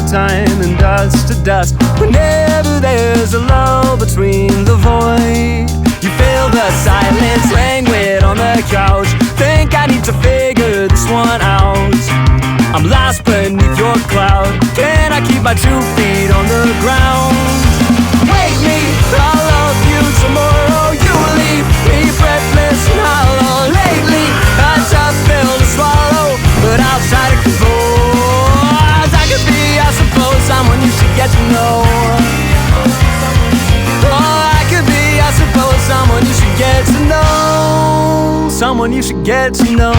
time and dust to dust. Whenever there's a lull between the void, you feel the silence languid on the couch. Think I need to figure this one out. I'm lost beneath your cloud. Can I keep my 2 feet on the ground? Wake me, I'll love you tomorrow. You leave me breathless and hollow. Lately, a tough pill to swallow, but outside it controls. I could be, I suppose, someone you should get to know. Oh, I could be, I suppose, someone you should get to know. Someone you should get to know.